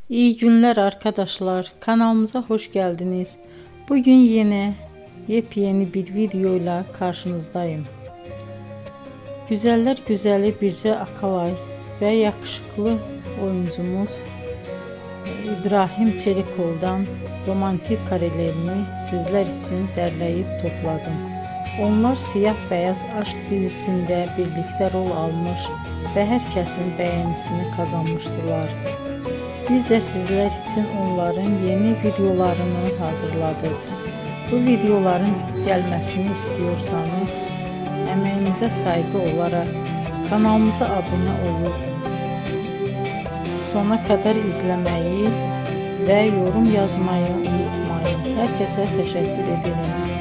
İyi günler arkadaşlar. Kanalımıza hoş geldiniz. Bugün yine yepyeni bir videoyla karşınızdayım. Güzeller güzeli Bircə Akalay ve yakışıklı oyuncumuz İbrahim Çelikov'dan romantik karelerini sizler için derleyip topladım. Onlar Siyah Beyaz Aşk dizisinde birlikte rol almış ve herkesin beğenisini kazanmıştılar. Biz de sizler için onların yeni videolarını hazırladık. Bu videoların gelmesini istiyorsanız emeğinize saygı olarak kanalımıza abone olup sona kadar izlemeyi ve yorum yazmayı unutmayın. Herkese teşekkür ederim.